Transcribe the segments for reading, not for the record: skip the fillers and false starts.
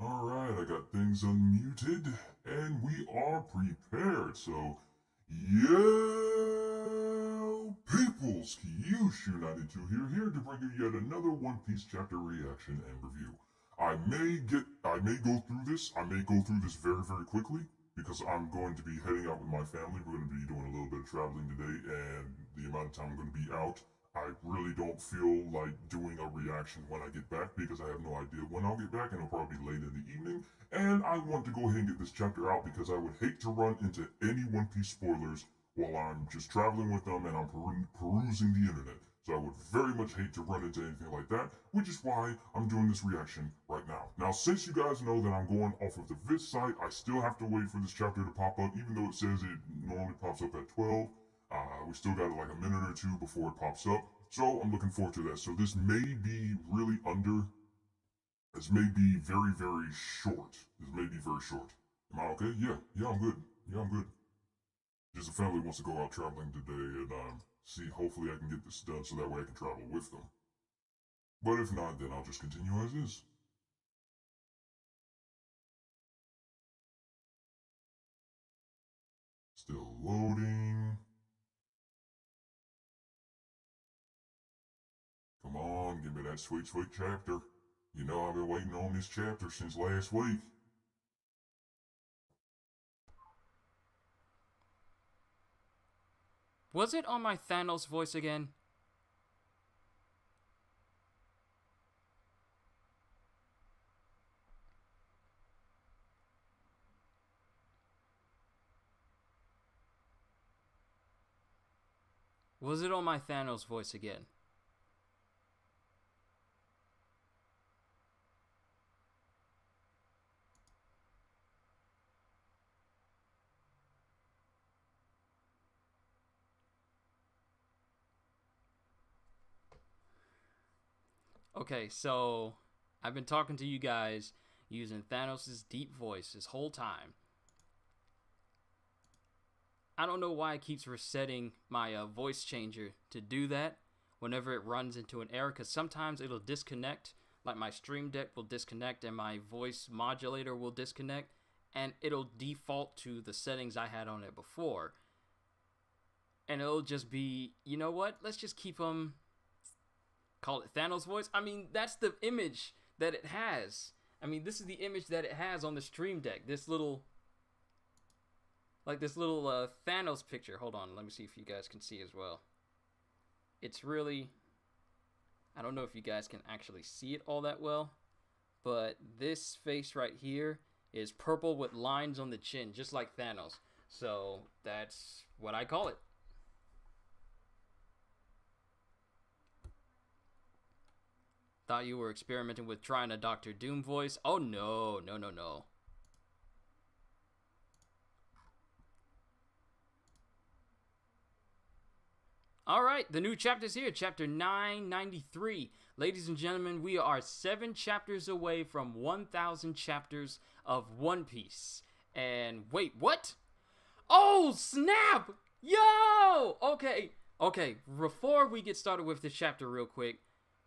Alright, I got things unmuted, and we are prepared, so yo peoples, Kyushu92 here to bring you yet another One Piece chapter reaction and review. I may go through this very quickly, because I'm going to be heading out with my family. We're going to be doing a little bit of traveling today, and the amount of time I'm going to be out, I really don't feel like doing a reaction when I get back because I have no idea when I'll get back and it'll probably be late in the evening. And I want to go ahead and get this chapter out because I would hate to run into any One Piece spoilers while I'm just traveling with them and I'm perusing the internet. So I would very much hate to run into anything like that, which is why I'm doing this reaction right now. Now, since you guys know that I'm going off of the Viz site, I still have to wait for this chapter to pop up, even though it says it normally pops up at 12. We still got like a minute or two before it pops up. So I'm looking forward to that. So this may be really under. This may be very short. This may be very short. Am I okay? Yeah, I'm good. Yeah, I'm good. Just the family wants to go out traveling today and see, hopefully I can get this done so that way I can travel with them. But if not, then I'll just continue as is. Still loading. Come on, give me that sweet chapter. You know I've been waiting on this chapter since last week. Was it on my Thanos voice again? Was it on my Thanos voice again? Okay, so I've been talking to you guys using Thanos' deep voice this whole time. I don't know why it keeps resetting my voice changer to do that whenever it runs into an error, because sometimes it'll disconnect, like my Stream Deck will disconnect and my voice modulator will disconnect, and it'll default to the settings I had on it before. And it'll just be, you know what? Let's just keep them. Call it Thanos voice. I mean, that's the image that it has. I mean, this is the image that it has on the Stream Deck. This little, Thanos picture. Hold on, let me see if you guys can see as well. It's really, I don't know if you guys can actually see it all that well, but this face right here is purple with lines on the chin, just like Thanos. So that's what I call it. Thought you were experimenting with trying a Doctor Doom voice. Oh no. Alright, the new chapter's here, chapter 993. Ladies and gentlemen, we are 7 chapters away from 1,000 chapters of One Piece. And wait, what? Oh, snap! Yo! Okay, before we get started with this chapter real quick,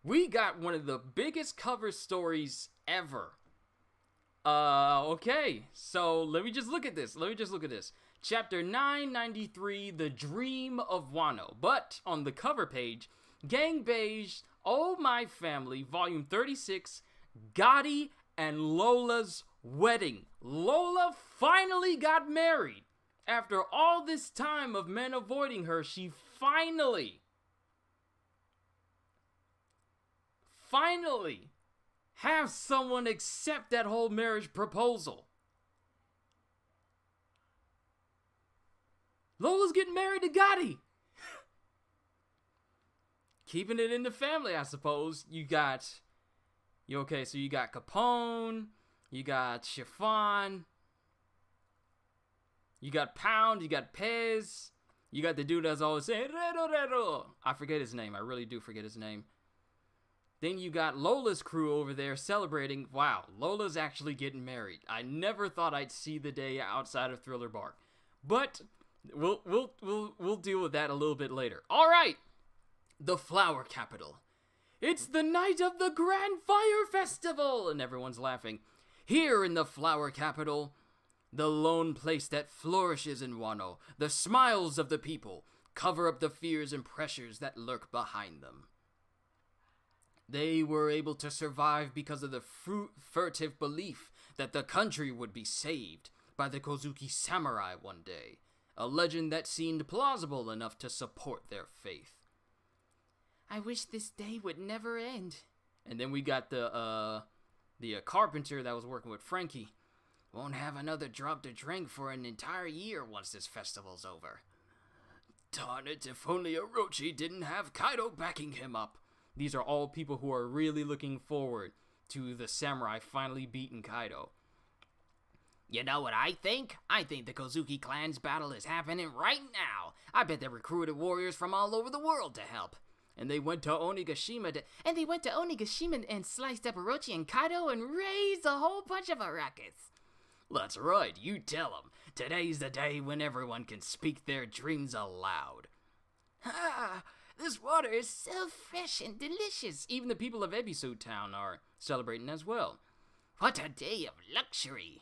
we got one of the biggest cover stories ever. Okay, so let me just look at this. Chapter 993, The Dream of Wano. But on the cover page, Gang Beige, Oh My Family, Volume 36, Gotti and Lola's Wedding. Lola finally got married. After all this time of men avoiding her, she finally have someone accept that whole marriage proposal. Lola's getting married to Gotti. Keeping it in the family, I suppose. You got Capone, you got Chiffon, you got Pound, you got Pez, you got the dude that's always saying Rero. I forget his name. I really do forget his name. Then you got Lola's crew over there celebrating. Wow, Lola's actually getting married. I never thought I'd see the day outside of Thriller Bark, but we'll deal with that a little bit later. All right, the Flower Capital. It's the night of the Grand Fire Festival, and everyone's laughing. Here in the flower capital, the lone place that flourishes in Wano, the smiles of the people cover up the fears and pressures that lurk behind them. They were able to survive because of the furtive belief that the country would be saved by the Kozuki samurai one day, a legend that seemed plausible enough to support their faith. I wish this day would never end. And then we got the carpenter that was working with Frankie. Won't have another drop to drink for an entire year once this festival's over. Darn it, if only Orochi didn't have Kaido backing him up. These are all people who are really looking forward to the samurai finally beating Kaido. You know what I think? I think the Kozuki clan's battle is happening right now. I bet they recruited warriors from all over the world to help. And they went to Onigashima and sliced up Orochi and Kaido and raised a whole bunch of a ruckus. That's right, you tell them. Today's the day when everyone can speak their dreams aloud. Ah, this water is so fresh and delicious. Even the people of Ebisu Town are celebrating as well. What a day of luxury.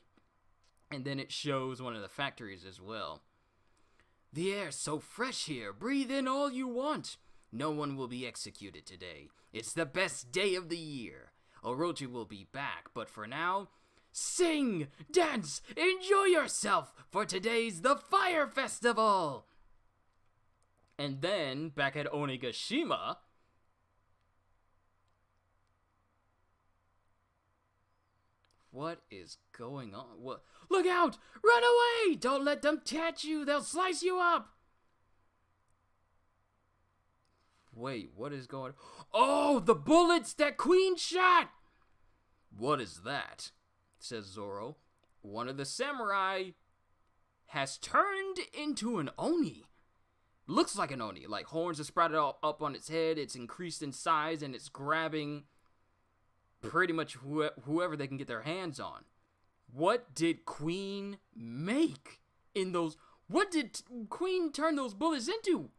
And then it shows one of the factories as well. The air's so fresh here. Breathe in all you want. No one will be executed today. It's the best day of the year. Orochi will be back, but for now, sing, dance, enjoy yourself, for today's the Fire Festival! And then, back at Onigashima, what is going on? What? Look out! Run away! Don't let them catch you! They'll slice you up! Wait, what is going on? Oh, the bullets that Queen shot! What is that? Says Zoro. One of the samurai has turned into an Oni. Looks like an Oni. Like horns are sprouted up on its head. It's increased in size and it's grabbing pretty much whoever they can get their hands on. What did Queen make in those? What did Queen turn those bullets into?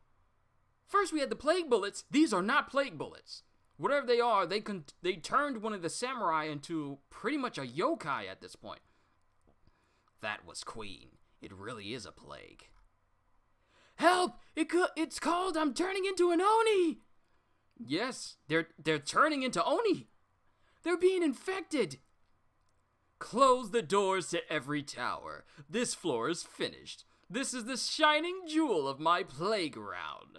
First we had the plague bullets. These are not plague bullets. Whatever they are, they turned one of the samurai into pretty much a yokai at this point. That was Queen. It really is a plague. Help! It's called I'm turning into an Oni! Yes, they're turning into Oni. They're being infected. Close the doors to every tower. This floor is finished. This is the shining jewel of my playground.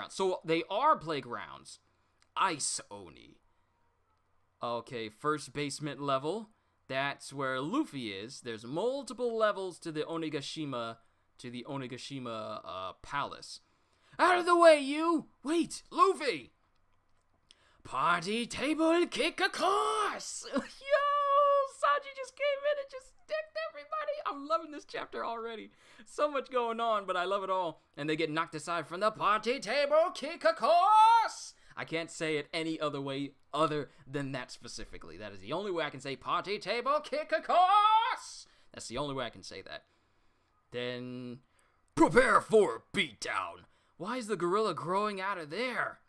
So they are playgrounds. Ice Oni. Okay, first basement level. That's where Luffy is. There's multiple levels to the Onigashima palace. Out of the way, you! Wait, Luffy! Party table kick a course! Yo! Sanji just came in and just sticked everybody! I'm loving this chapter already. So much going on, but I love it all. And they get knocked aside from the party table kick a course! I can't say it any other way other than that specifically. That is the only way I can say party table kick a course! That's the only way I can say that. Then, prepare for a beatdown. Why is the gorilla growing out of there?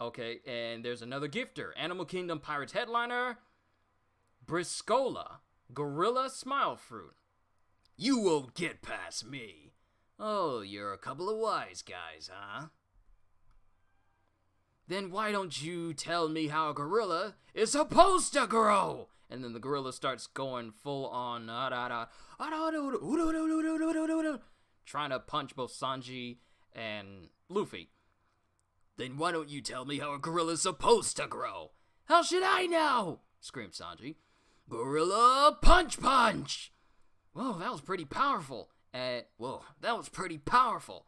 Okay, and there's another gifter. Animal Kingdom Pirates headliner, Briscola, Gorilla Smile Fruit. You won't get past me. Oh, you're a couple of wise guys, huh? Then why don't you tell me how a gorilla is supposed to grow? And then the gorilla starts going full on trying to punch both Sanji and Luffy. Then why don't you tell me how a gorilla's supposed to grow? How should I know? Screamed Sanji. Gorilla punch punch! Whoa, that was pretty powerful. That was pretty powerful.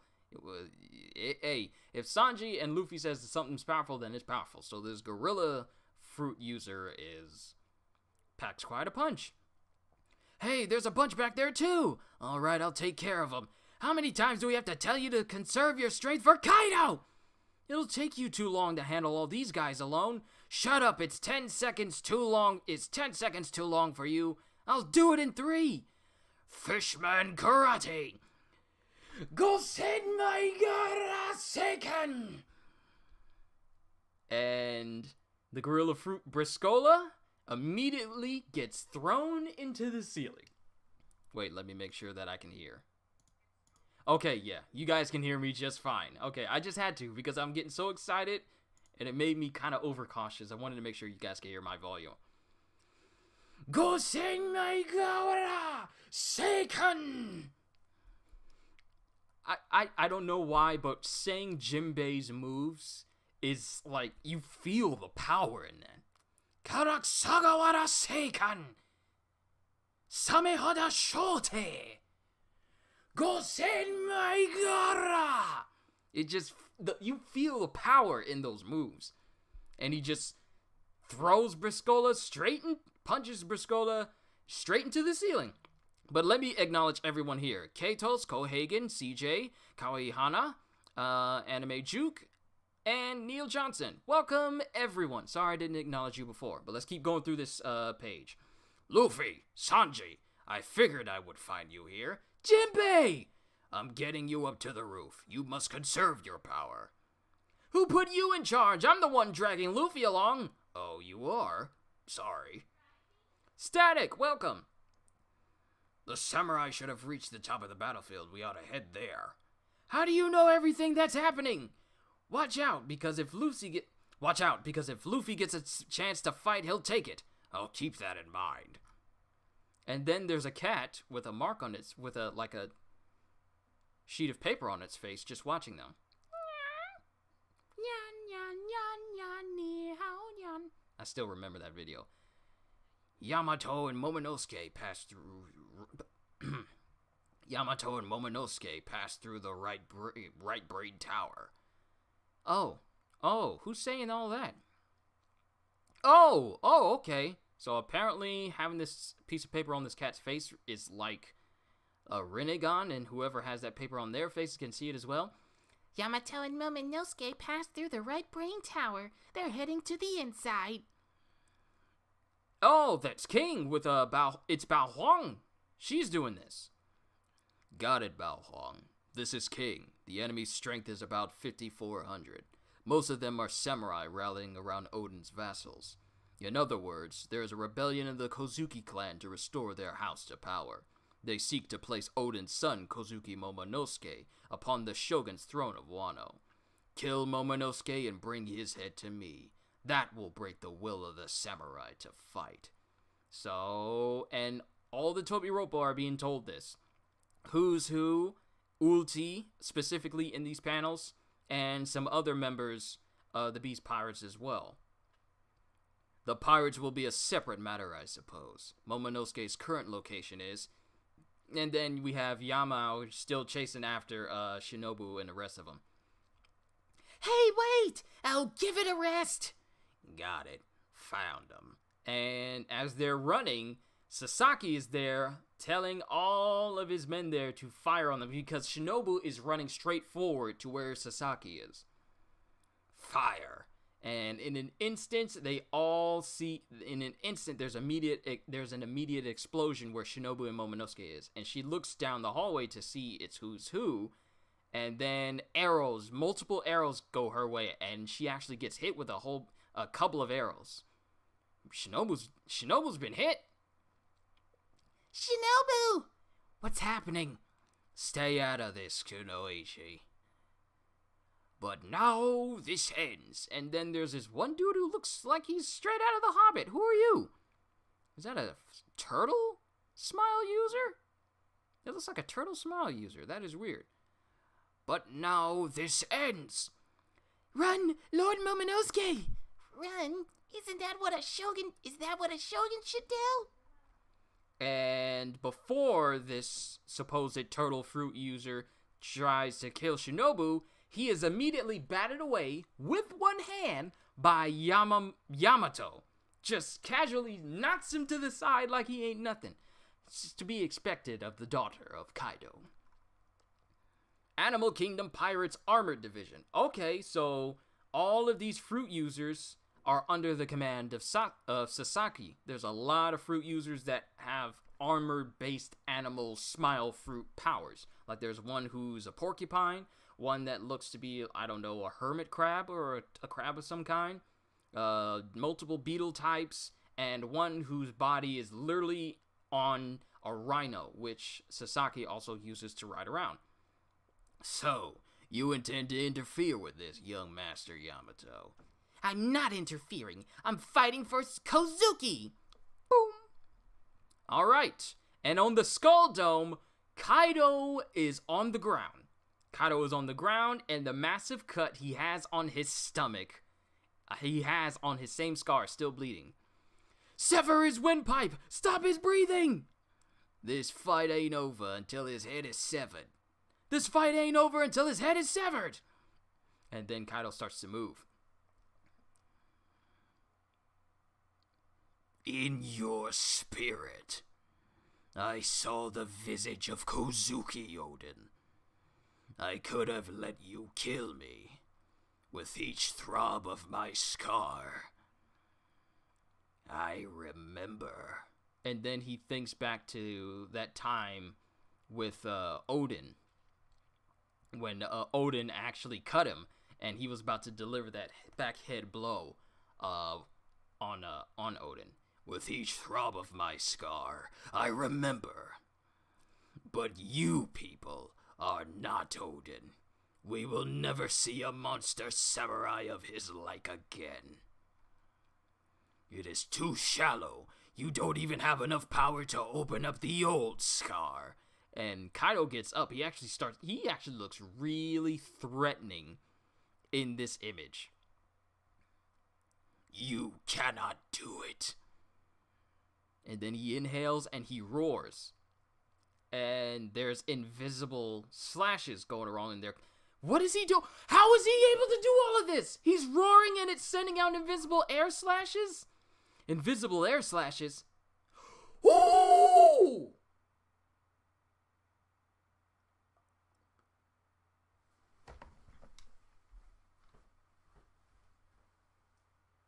Hey, if Sanji and Luffy says that something's powerful, then it's powerful. So this gorilla fruit user packs quite a punch. Hey, there's a bunch back there too. All right, I'll take care of them. How many times do we have to tell you to conserve your strength for Kaido? It'll take you too long to handle all these guys alone. Shut up, it's 10 seconds too long. It's 10 seconds too long for you. I'll do it in 3. Fishman Karate. Gosenmai Garasekan. And the gorilla fruit Briscola immediately gets thrown into the ceiling. Wait, let me make sure that I can hear. Okay, yeah, you guys can hear me just fine. Okay, I just had to because I'm getting so excited and it made me kind of overcautious. I wanted to make sure you guys can hear my volume. Gosenmai Gawara Seikan! I don't know why, but saying Jinbei's moves is like, you feel the power in that. Karaksagawara Seikan! Samehada Shote! Gosenmai Gara! It just, you feel the power in those moves. And he just throws Briscola punches Briscola straight into the ceiling. But let me acknowledge everyone here. Katos, Kohagen, CJ, Kawaihana, Anime Juke, and Neil Johnson. Welcome, everyone. Sorry I didn't acknowledge you before, but let's keep going through this page. Luffy, Sanji, I figured I would find you here. Jinbei! I'm getting you up to the roof. You must conserve your power. Who put you in charge? I'm the one dragging Luffy along. Oh, you are? Sorry. Static, welcome. The samurai should have reached the top of the battlefield. We ought to head there. How do you know everything that's happening? Watch out, because if Luffy gets a chance to fight, he'll take it. I'll keep that in mind. And then there's a cat with a mark on its, with a sheet of paper on its face, just watching them. I still remember that video. Yamato and Momonosuke passed through the right brain tower. Oh, who's saying all that? Oh, okay. So apparently having this piece of paper on this cat's face is like a Rinnegan, and whoever has that paper on their face can see it as well. Yamato and Momonosuke passed through the right brain tower. They're heading to the inside. Oh, that's King with it's Bao Huang. She's doing this. Got it, Bao Huang. This is King. The enemy's strength is about 5,400. Most of them are samurai rallying around Odin's vassals. In other words, there is a rebellion in the Kozuki clan to restore their house to power. They seek to place Odin's son, Kozuki Momonosuke, upon the shogun's throne of Wano. Kill Momonosuke and bring his head to me. That will break the will of the samurai to fight. So, and all the Tobi Roppo are being told this. Who's who, Ulti, specifically in these panels, and some other members of the Beast Pirates as well. The pirates will be a separate matter, I suppose. Momonosuke's current location is. And then we have Yamao still chasing after Shinobu and the rest of them. Hey, wait! I'll give it a rest! Got it. Found them. And as they're running, Sasaki is there telling all of his men there to fire on them because Shinobu is running straight forward to where Sasaki is. Fire. And in an instant, they all see. In an instant, there's an immediate explosion where Shinobu and Momonosuke is, and she looks down the hallway to see it's who's who, and then multiple arrows go her way, and she actually gets hit with a couple of arrows. Shinobu's been hit. Shinobu! What's happening? Stay out of this, Kunoichi. But now this ends. And then there's this one dude who looks like he's straight out of The Hobbit. Who are you? Is that a turtle smile user? It looks like a turtle smile user. That is weird. But now this ends. Run, Lord Momonosuke! Run? Is that what a shogun should do? And before this supposed turtle fruit user tries to kill Shinobu, he is immediately batted away with one hand by Yamato. Just casually knocks him to the side like he ain't nothing. It's to be expected of the daughter of Kaido. Animal Kingdom Pirates Armored Division. Okay, so all of these fruit users are under the command of Sasaki. There's a lot of fruit users that have armored-based animal smile fruit powers. Like there's one who's a porcupine, one that looks to be, I don't know, a hermit crab or a crab of some kind, multiple beetle types, and one whose body is literally on a rhino, which Sasaki also uses to ride around. So, you intend to interfere with this, young Master Yamato? I'm not interfering. I'm fighting for Kozuki. Boom. Alright, and on the Skull Dome, Kaido is on the ground. Kaido is on the ground, and the massive cut he has on his stomach, he has on his same scar, still bleeding. Sever his windpipe! Stop his breathing! This fight ain't over until his head is severed. This fight ain't over until his head is severed! And then Kaido starts to move. In your spirit, I saw the visage of Kozuki, Odin. I could have let you kill me with each throb of my scar. I remember. And then he thinks back to that time with Odin, when Odin actually cut him, and he was about to deliver that backhead blow on Odin. With each throb of my scar, I remember. But you people are not Odin. We will never see a monster samurai of his like again. It is too shallow. You don't even have enough power to open up the old scar. And Kaido gets up. He actually looks really threatening in this image. You cannot do it. And then he inhales and he roars. And there's invisible slashes going around in there. What is he doing? How is he able to do all of this? He's roaring and it's sending out invisible air slashes? Invisible air slashes? Ooh!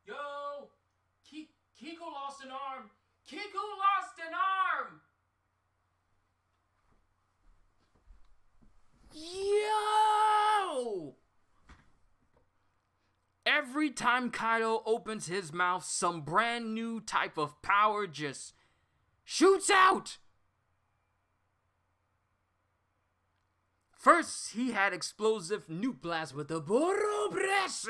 Yo! Kiko lost an arm! Kiko lost an arm! Yo! Every time Kaido opens his mouth, some brand new type of power just shoots out! First, he had explosive nuke blast with the Borobresse.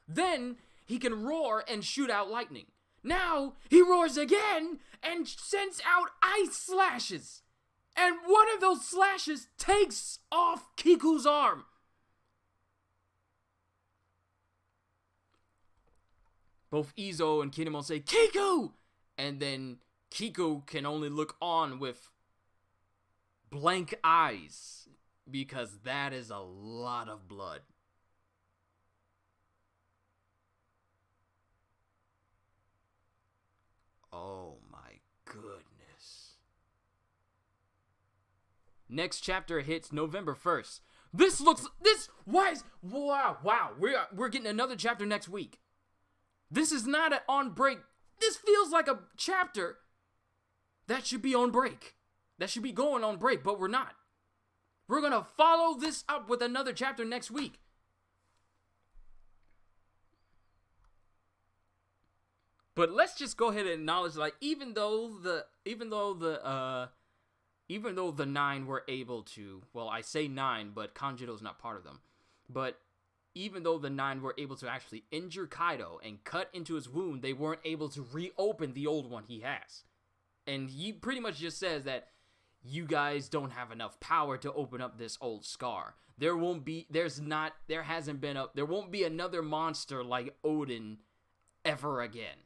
Then, he can roar and shoot out lightning. Now, he roars again and sends out ice slashes. And one of those slashes takes off Kiku's arm. Both Izo and Kinemon say, Kiku! And then Kiku can only look on with blank eyes, because that is a lot of blood. Oh my goodness. Next chapter hits November 1st. Wow, we're getting another chapter next week. This is not an on break. This feels like a chapter that should be on break. That should be going on break, but we're not. We're gonna follow this up with another chapter next week. But let's just go ahead and acknowledge, like, even though the 9 were able to, well, I say 9, but Kanjiro's not part of them. But even though the 9 were able to actually injure Kaido and cut into his wound, they weren't able to reopen the old one he has. And he pretty much just says that you guys don't have enough power to open up this old scar. There won't be another monster like Odin ever again.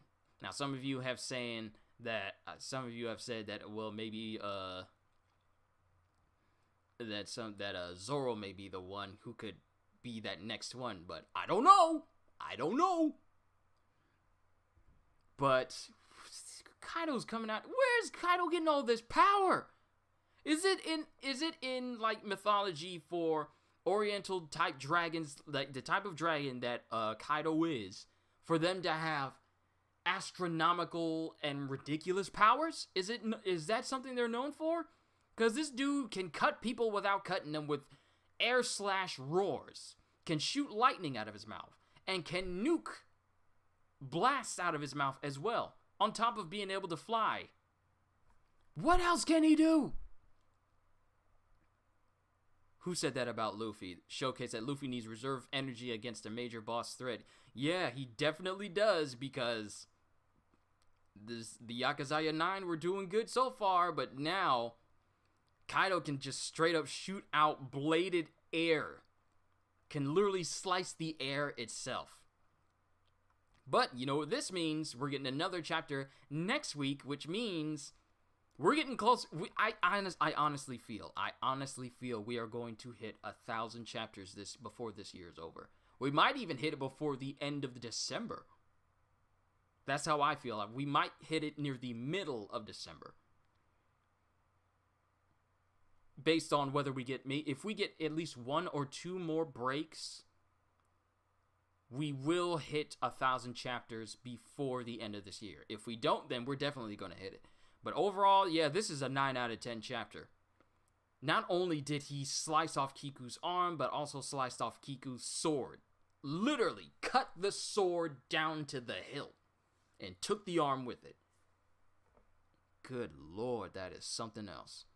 Now, some of you have said that well, maybe Zoro may be the one who could be that next one, but I don't know. But Kaido's coming out. Where's Kaido getting all this power? Is it in like mythology for Oriental type dragons, like the type of dragon that Kaido is, for them to have astronomical and ridiculous powers? Is that something they're known for? Because this dude can cut people without cutting them with air slash roars, can shoot lightning out of his mouth, and can nuke blasts out of his mouth as well. on top of being able to fly. What else can he do? Who said that about Luffy? Showcase that Luffy needs reserve energy against a major boss threat. Yeah, he definitely does, because the Yakuzaya 9 were doing good so far, but now Kaido can just straight up shoot out bladed air. Can literally slice the air itself. But you know what this means? We're getting another chapter next week, which means we're getting close. I honestly feel we are going to hit 1,000 chapters before this year is over. We might even hit it before the end of December. That's how I feel. We might hit it near the middle of December. Based on whether if we get at least 1 or 2 more breaks, we will hit 1,000 chapters before the end of this year. If we don't, then we're definitely going to hit it. But overall, yeah, this is a 9 out of 10 chapter. Not only did he slice off Kiku's arm, but also sliced off Kiku's sword. Literally cut the sword down to the hilt and took the arm with it. Good lord, that is something else.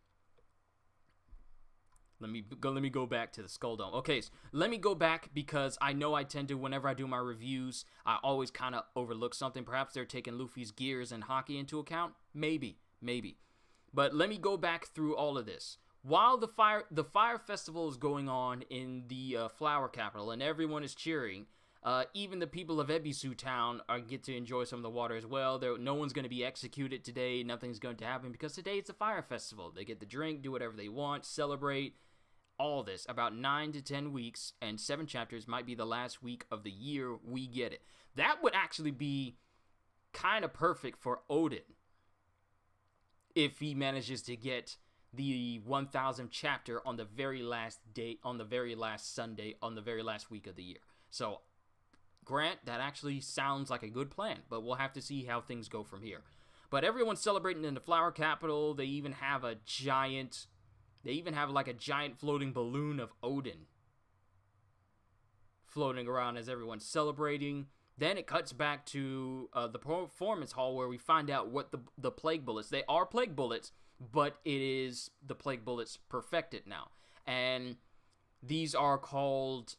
Let me go back to the Skull Dome. Okay, so let me go back, because I know I tend to, whenever I do my reviews, I always kind of overlook something. Perhaps they're taking Luffy's gears and Haki into account. Maybe. But let me go back through all of this. While the fire festival is going on in the Flower Capital and everyone is cheering, even the people of Ebisu Town get to enjoy some of the water as well. No one's going to be executed today. Nothing's going to happen, because today it's a fire festival. They get to drink, do whatever they want, celebrate. All this, about 9 to 10 weeks and 7 chapters might be the last week of the year we get it. That would actually be kind of perfect for Oden if he manages to get the 1,000th chapter on the very last day, on the very last Sunday, on the very last week of the year. So, Grant, that actually sounds like a good plan, but we'll have to see how things go from here. But everyone's celebrating in the Flower Capital. They even have a giant floating balloon of Oden floating around as everyone's celebrating. Then it cuts back to the performance hall, where we find out what the plague bullets. They are plague bullets, but it is the plague bullets perfected now. And these are called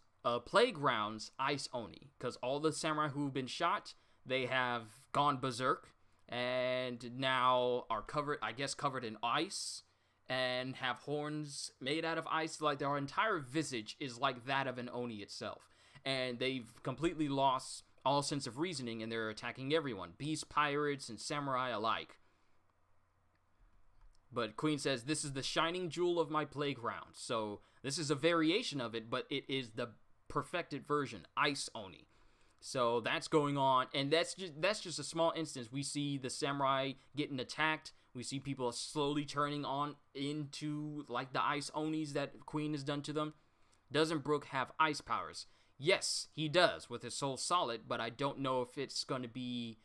plague rounds Ice Oni, because all the samurai who've been shot, they have gone berserk and now are covered in ice, and have horns made out of ice. Like, their entire visage is like that of an Oni itself. And they've completely lost all sense of reasoning, and they're attacking everyone. Beast, pirates, and samurai alike. But Queen says, this is the shining jewel of my playground. So, this is a variation of it, but it is the perfected version, Ice Oni. So, that's going on, and that's just a small instance. We see the samurai getting attacked. We see people slowly turning on into, like, the Ice Onis that Queen has done to them. Doesn't Brook have ice powers? Yes, he does, with his Soul Solid, but I don't know if it's going to be...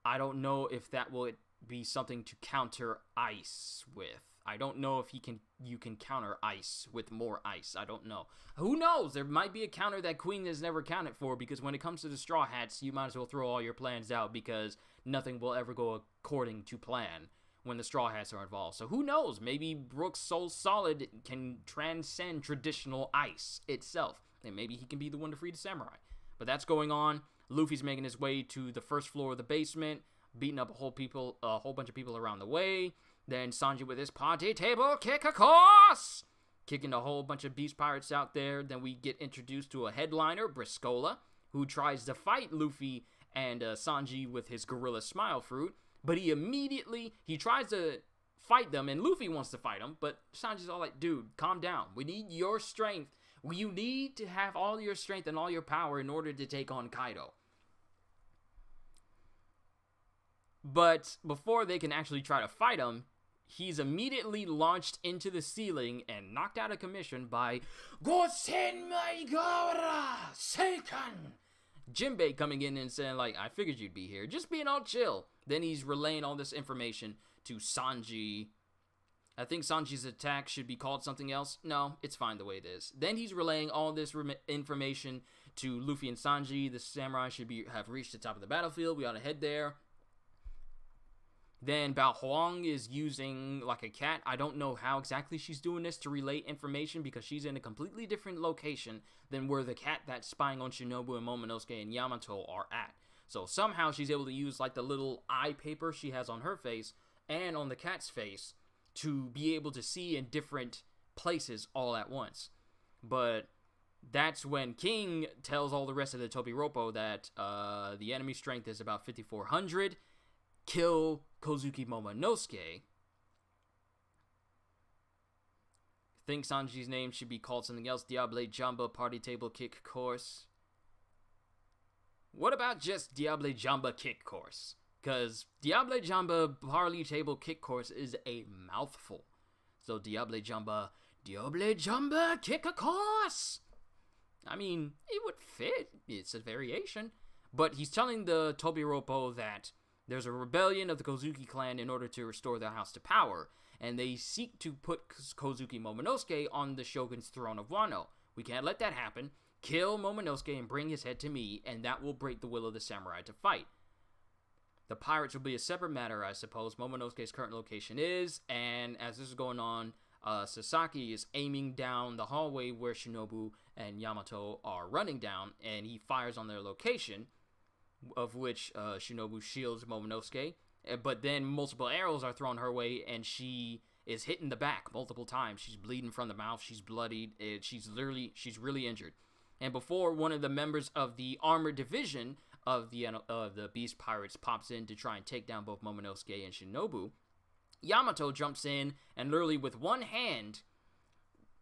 I don't know if that will be something to counter ice with. I don't know if you can counter ice with more ice. I don't know. Who knows? There might be a counter that Queen has never counted for, because when it comes to the Straw Hats, you might as well throw all your plans out, because nothing will ever go according to plan when the Straw Hats are involved. So who knows? Maybe Brook's Soul Solid can transcend traditional ice itself, and maybe he can be the one to free the samurai. But that's going on. Luffy's making his way to the first floor of the basement, beating up a whole bunch of people around the way. Then Sanji with his party table kick, of course! Kicking a whole bunch of beast pirates out there. Then we get introduced to a headliner, Briscola, who tries to fight Luffy and Sanji with his Gorilla Smile Fruit. But he tries to fight them, and Luffy wants to fight him. But Sanji's all like, dude, calm down. We need your strength. You need to have all your strength and all your power in order to take on Kaido. But before they can actually try to fight him, he's immediately launched into the ceiling and knocked out of commission by Gosenmai Gaara Seikan. Jinbei coming in and saying, like, I figured you'd be here. Just being all chill. Then he's relaying all this information to Sanji. I think Sanji's attack should be called something else. No, it's fine the way it is. Then he's relaying all this information to Luffy and Sanji. The samurai should have reached the top of the battlefield. We ought to head there. Then Bao Huang is using like a cat. I don't know how exactly she's doing this to relay information because she's in a completely different location than where the cat that's spying on Shinobu and Momonosuke and Yamato are at. So somehow she's able to use like the little eye paper she has on her face and on the cat's face to be able to see in different places all at once. But that's when King tells all the rest of the Tobiroppo that the enemy strength is about 5,400. Kill Kozuki Momonosuke. Think Sanji's name should be called something else. Diable Jamba Party Table Kick Course. What about just Diable Jamba Kick Course? Because Diable Jamba Party Table Kick Course is a mouthful. So Diable Jamba Kick a Course. I mean, it would fit. It's a variation. But he's telling the Tobiroppo that there's a rebellion of the Kozuki clan in order to restore their house to power, and they seek to put Kozuki Momonosuke on the shogun's throne of Wano. We can't let that happen. Kill Momonosuke and bring his head to me, and that will break the will of the samurai to fight. The pirates will be a separate matter, I suppose. Momonosuke's current location is, and as this is going on, Sasaki is aiming down the hallway where Shinobu and Yamato are running down, and he fires on their location, of which Shinobu shields Momonosuke, but then multiple arrows are thrown her way, and she is hit in the back multiple times. She's bleeding from the mouth, she's bloodied, she's really injured. And before one of the members of the armored division of the Beast Pirates pops in to try and take down both Momonosuke and Shinobu, Yamato jumps in and literally with one hand,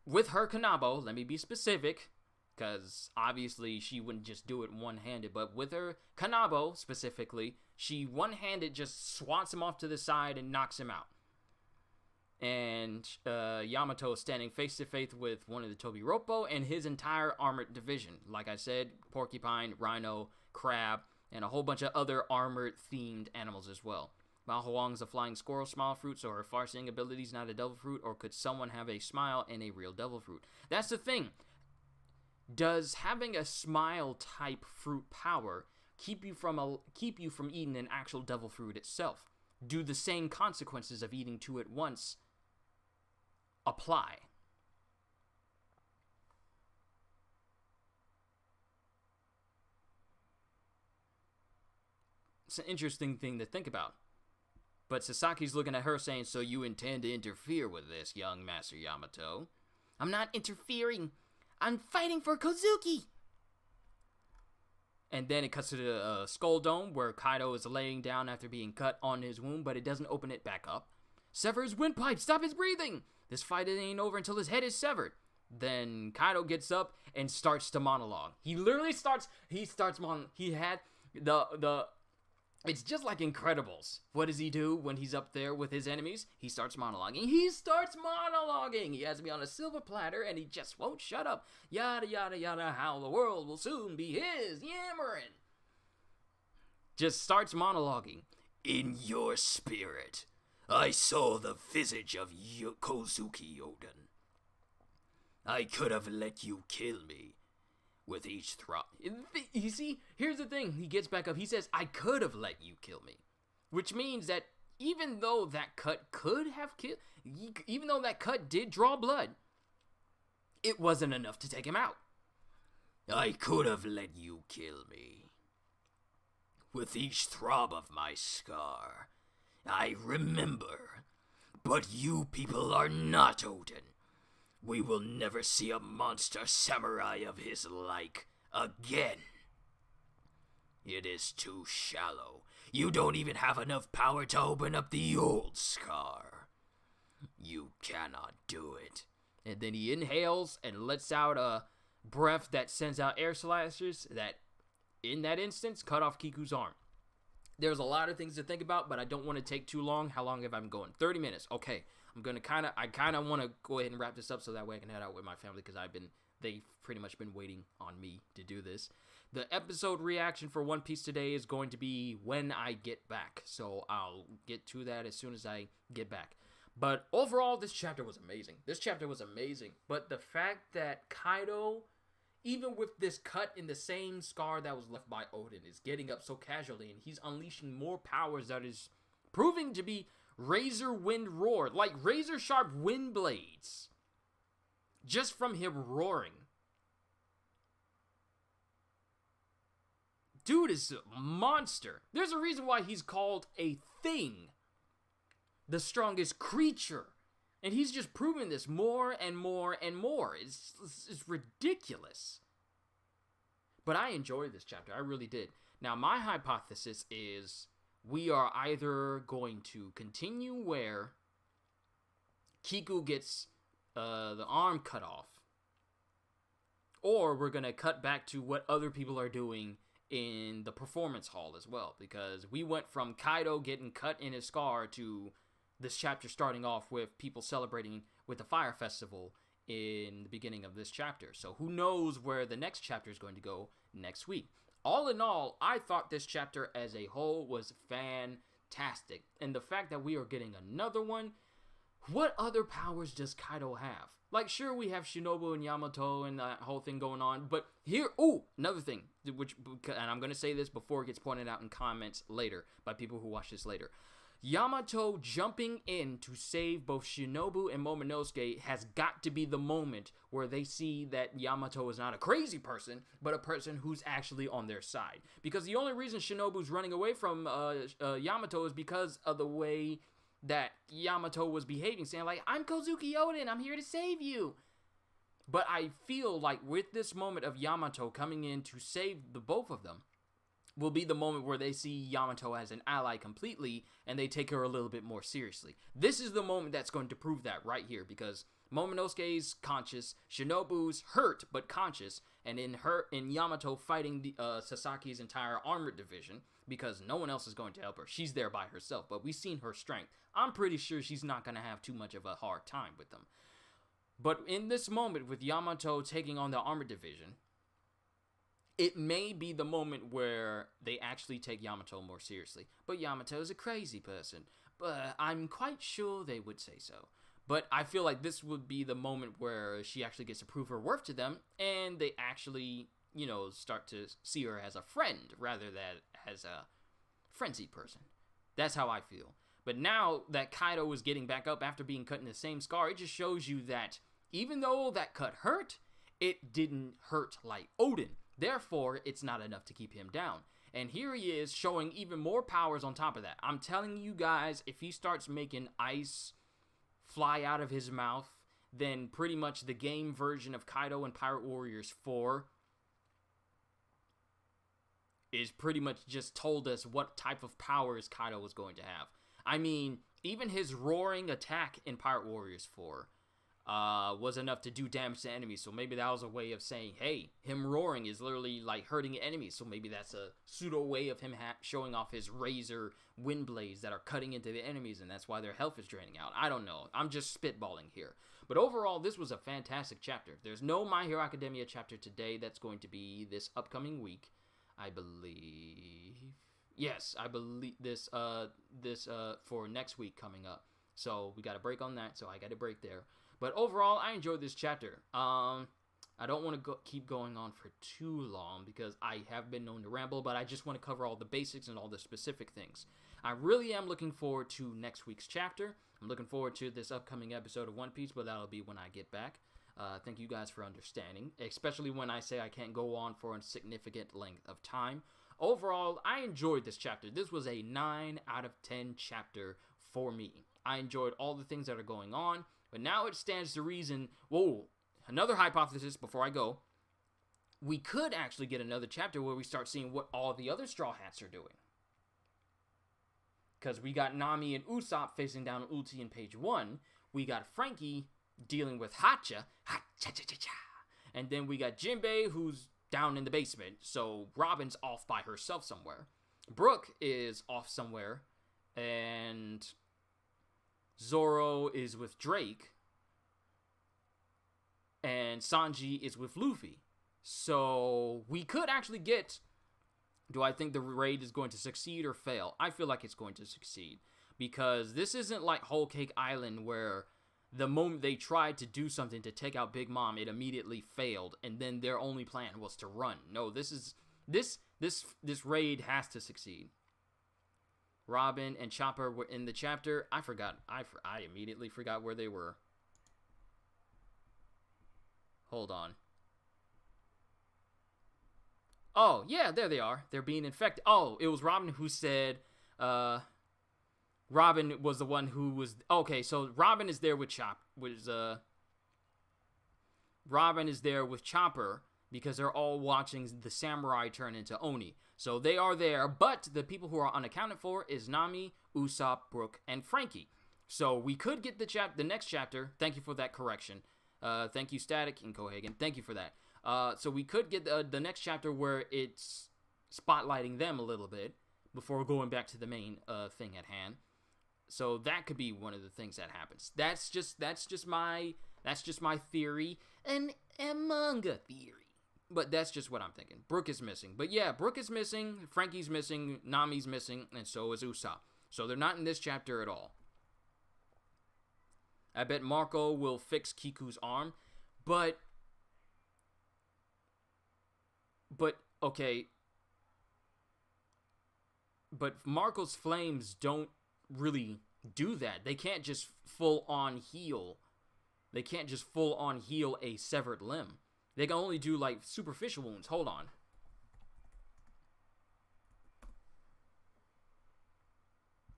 with her kanabo, let me be specific, because obviously she wouldn't just do it one-handed, but with her kanabo specifically, she one-handed just swats him off to the side and knocks him out. And Yamato is standing face-to-face with one of the Tobiroppo and his entire armored division. Like I said, porcupine, rhino, crab, and a whole bunch of other armored-themed animals as well. Bao Huang's a flying squirrel smile fruit, so her far-seeing ability is not a devil fruit, or could someone have a smile and a real devil fruit? That's the thing. Does having a smile type fruit power keep you from eating an actual devil fruit itself? Do the same consequences of eating two at once apply? It's an interesting thing to think about. But Sasaki's looking at her saying, "So you intend to interfere with this, young Master Yamato?" "I'm not interfering. I'm fighting for Kozuki." And then it cuts to the Skull Dome, where Kaido is laying down after being cut on his wound, but it doesn't open it back up. "Sever his windpipe! Stop his breathing! This fight ain't over until his head is severed." Then Kaido gets up and starts to monologue. He had the it's just like Incredibles. What does he do when he's up there with his enemies? He starts monologuing. He has me on a silver platter, and he just won't shut up. Yada, yada, yada, how the world will soon be his, yammering. Just starts monologuing. "In your spirit, I saw the visage of Kozuki Oden. I could have let you kill me. With each throb." You see, here's the thing. He gets back up. He says, "I could have let you kill me." Which means that even though that cut could have killed, even though that cut did draw blood, it wasn't enough to take him out. "I could have let you kill me. With each throb of my scar, I remember. But you people are not Oden. We will never see a monster samurai of his like again. It is too shallow. You don't even have enough power to open up the old scar. You cannot do it." And then he inhales and lets out a breath that sends out air slashers that, in that instance, cut off Kiku's arm. There's a lot of things to think about, but I don't want to take too long. How long have I been going? 30 minutes. Okay. I kind of want to go ahead and wrap this up so that way I can head out with my family, because they've pretty much been waiting on me to do this. The episode reaction for One Piece today is going to be when I get back, so I'll get to that as soon as I get back. But overall, this chapter was amazing. But the fact that Kaido, even with this cut in the same scar that was left by Oden, is getting up so casually, and he's unleashing more powers that is proving to be razor wind roar, like razor sharp wind blades, just from him roaring. Dude is a monster. There's a reason why he's called a thing, the strongest creature. And he's just proving this more and more and more. It's ridiculous. But I enjoyed this chapter. I really did. Now, my hypothesis is we are either going to continue where Kiku gets the arm cut off, or we're going to cut back to what other people are doing in the performance hall as well. Because we went from Kaido getting cut in his scar to this chapter starting off with people celebrating with the Fire Festival in the beginning of this chapter. So who knows where the next chapter is going to go next week. All in all, I thought this chapter as a whole was fantastic. And the fact that we are getting another one, what other powers does Kaido have? Like, sure, we have Shinobu and Yamato and that whole thing going on, but here, another thing, and I'm going to say this before it gets pointed out in comments later by people who watch this later. Yamato jumping in to save both Shinobu and Momonosuke has got to be the moment where they see that Yamato is not a crazy person, but a person who's actually on their side. Because the only reason Shinobu's running away from Yamato is because of the way that Yamato was behaving, saying like, I'm Kozuki Oden, I'm here to save you. But I feel like with this moment of Yamato coming in to save the both of them, will be the moment where they see Yamato as an ally completely, and they take her a little bit more seriously. This is the moment that's going to prove that right here, because Momonosuke's conscious, Shinobu's hurt but conscious, and in Yamato fighting Sasaki's entire armored division, because no one else is going to help her. She's there by herself, but we've seen her strength. I'm pretty sure she's not going to have too much of a hard time with them. But in this moment with Yamato taking on the armored division, it may be the moment where they actually take Yamato more seriously. But Yamato is a crazy person. But I'm quite sure they would say so. But I feel like this would be the moment where she actually gets to prove her worth to them, and they actually, start to see her as a friend rather than as a frenzied person. That's how I feel. But now that Kaido is getting back up after being cut in the same scar, it just shows you that even though that cut hurt, it didn't hurt like Oden. Therefore, it's not enough to keep him down. And here he is showing even more powers on top of that. I'm telling you guys, if he starts making ice fly out of his mouth, then pretty much the game version of Kaido and Pirate Warriors 4 is pretty much just told us what type of powers Kaido was going to have. I mean, even his roaring attack in Pirate Warriors 4 was enough to do damage to enemies. So maybe that was a way of saying, hey, him roaring is literally like hurting enemies. So maybe that's a pseudo way of him showing off his razor wind blades that are cutting into the enemies, and that's why their health is draining out. I don't know. I'm just spitballing here. But overall, this was a fantastic chapter. There's no My Hero Academia chapter today. That's going to be this upcoming week, I believe. Yes, I believe this for next week coming up. So we got a break on that, so I got a break there. But overall, I enjoyed this chapter. I don't want to keep going on for too long because I have been known to ramble, but I just want to cover all the basics and all the specific things. I really am looking forward to next week's chapter. I'm looking forward to this upcoming episode of One Piece, but that'll be when I get back. Thank you guys for understanding, especially when I say I can't go on for a significant length of time. Overall, I enjoyed this chapter. This was a 9 out of 10 chapter for me. I enjoyed all the things that are going on, but now it stands to reason, another hypothesis before I go, we could actually get another chapter where we start seeing what all the other Straw Hats are doing. Because we got Nami and Usopp facing down Ulti in page 1. We got Frankie dealing with Hacha. And then we got Jinbei, who's down in the basement. So Robin's off by herself somewhere. Brooke is off somewhere. And Zoro is with Drake. And Sanji is with Luffy. So we could actually get... Do I think the raid is going to succeed or fail? I feel like it's going to succeed. Because this isn't like Whole Cake Island where the moment they tried to do something to take out Big Mom, it immediately failed. And then their only plan was to run. No, this raid has to succeed. Robin and Chopper were in the chapter. I forgot. I immediately forgot where they were. Hold on. Oh, yeah, there they are. They're being infected. Oh, it was Robin who said, Robin was the one who was, okay, so Robin is there with Robin is there with Chopper because they're all watching the samurai turn into Oni. So they are there, but the people who are unaccounted for is Nami, Usopp, Brook, and Frankie. So we could get the next chapter. Thank you for that correction. Thank you, Static and Cohagen. Thank you for that. So we could get the next chapter where it's spotlighting them a little bit before going back to the main thing at hand. So that could be one of the things that happens. That's just my theory, and a manga theory. But that's just what I'm thinking. Brook is missing. But yeah, Brook is missing, Frankie's missing, Nami's missing, and so is Usopp. So they're not in this chapter at all. I bet Marco will fix Kiku's arm, but okay. But Marco's flames don't really do that. They can't just full on heal. They can't just full on heal a severed limb. They can only do like superficial wounds. Hold on.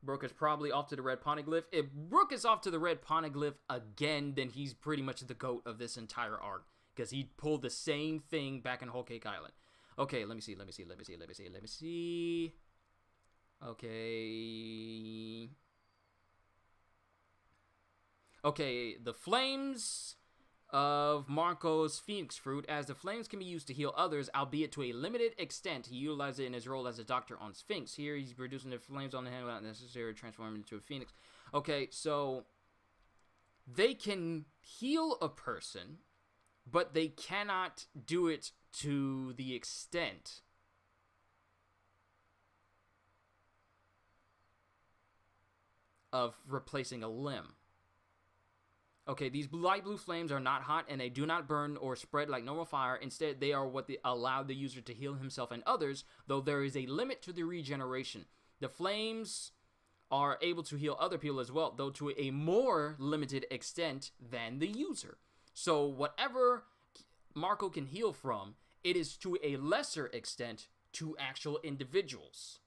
Brook is probably off to the Red Poneglyph. If Brook is off to the Red Poneglyph again, then he's pretty much the GOAT of this entire arc. Because he pulled the same thing back in Whole Cake Island. Okay, let me see. Okay, the flames of Marco's Phoenix Fruit. As the flames can be used to heal others, albeit to a limited extent, he utilizes it in his role as a doctor on Sphinx. Here, he's producing the flames on the hand without necessarily transforming into a phoenix. Okay, so they can heal a person, but they cannot do it to the extent of replacing a limb. Okay, these light blue flames are not hot, and they do not burn or spread like normal fire. Instead, they are what they allow the user to heal himself and others, though there is a limit to the regeneration. The flames are able to heal other people as well, though to a more limited extent than the user. So whatever Marco can heal from, it is to a lesser extent to actual individuals.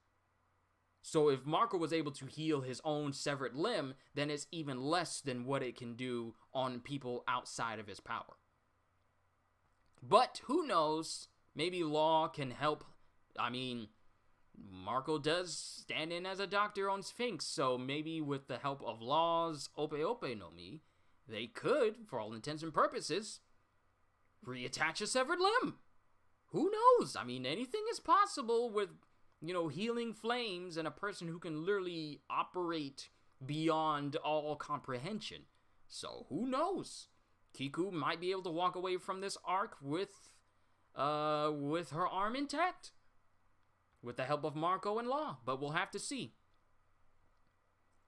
So if Marco was able to heal his own severed limb, then it's even less than what it can do on people outside of his power. But who knows? Maybe Law can help. I mean, Marco does stand in as a doctor on Sphinx, so maybe with the help of Law's Ope Ope no Mi, they could, for all intents and purposes, reattach a severed limb. Who knows? I mean, anything is possible with, healing flames and a person who can literally operate beyond all comprehension. So, who knows? Kiku might be able to walk away from this arc with her arm intact. With the help of Marco and Law. But we'll have to see.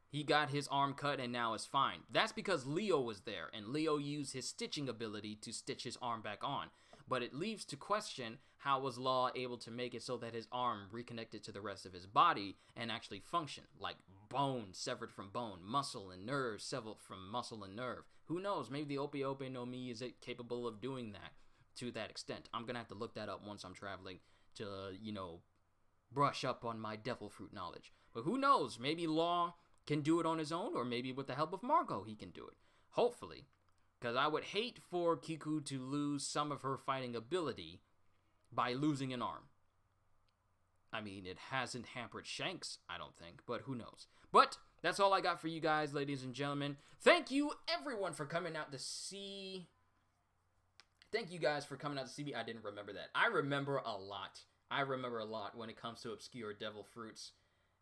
He got his arm cut and now is fine. That's because Leo was there, and Leo used his stitching ability to stitch his arm back on. But it leaves to question, how was Law able to make it so that his arm reconnected to the rest of his body and actually function? Like bone severed from bone, muscle and nerve severed from muscle and nerve. Who knows? Maybe the Ope Ope no Mi is capable of doing that to that extent. I'm going to have to look that up once I'm traveling to, brush up on my devil fruit knowledge. But who knows? Maybe Law can do it on his own, or maybe with the help of Marco he can do it. Hopefully. Because I would hate for Kiku to lose some of her fighting ability by losing an arm. I mean, it hasn't hampered Shanks, I don't think, but who knows. But that's all I got for you guys, ladies and gentlemen. Thank you, everyone, for coming out to see... Thank you guys for coming out to see me. I didn't remember that. I remember a lot. I remember a lot when it comes to obscure devil fruits.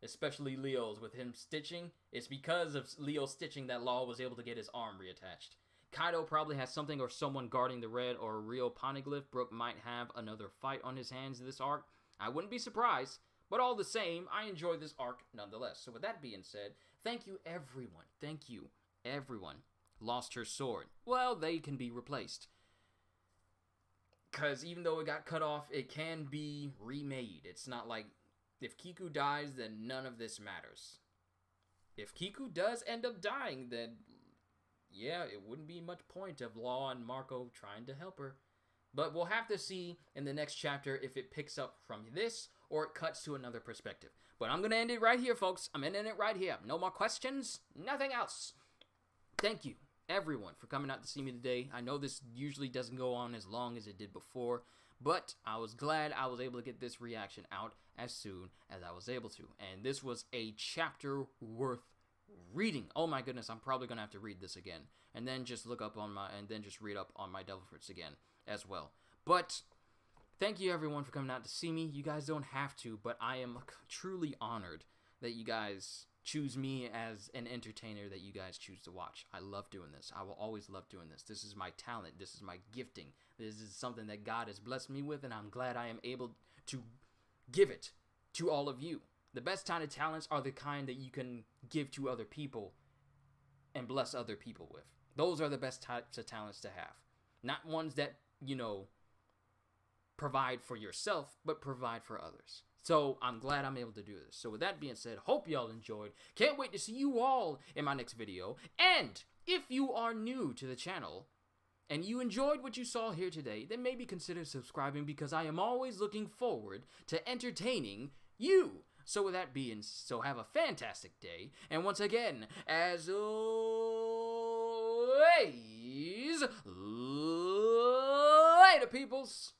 Especially Leo's with him stitching. It's because of Leo stitching that Law was able to get his arm reattached. Kaido probably has something or someone guarding the red or Rio Poneglyph. Brook might have another fight on his hands this arc. I wouldn't be surprised, but all the same, I enjoy this arc nonetheless. So with that being said, thank you everyone. Thank you everyone. Lost her sword. Well, they can be replaced. Because even though it got cut off, it can be remade. It's not like If Kiku dies, then none of this matters. If Kiku does end up dying, then yeah, it wouldn't be much point of Law and Marco trying to help her. But we'll have to see in the next chapter if it picks up from this or it cuts to another perspective. But I'm going to end it right here, folks. I'm ending it right here. No more questions, nothing else. Thank you, everyone, for coming out to see me today. I know this usually doesn't go on as long as it did before, but I was glad I was able to get this reaction out as soon as I was able to. And this was a chapter worth reading. Oh my goodness, I'm probably going to have to read this again. And then just look up on my, and then just read up on my Devil Fruits again as well. But thank you everyone for coming out to see me. You guys don't have to, but I am truly honored that you guys choose me as an entertainer that you guys choose to watch. I love doing this. I will always love doing this. This is my talent. This is my gifting. This is something that God has blessed me with, and I'm glad I am able to give it to all of you. The best kind of talents are the kind that you can give to other people and bless other people with. Those are the best types of talents to have. Not ones that, you know, provide for yourself, but provide for others. So I'm glad I'm able to do this. So with that being said, hope y'all enjoyed. Can't wait to see you all in my next video. And if you are new to the channel and you enjoyed what you saw here today, then maybe consider subscribing, because I am always looking forward to entertaining you. So with that being, so have a fantastic day. And once again, as always, later peoples.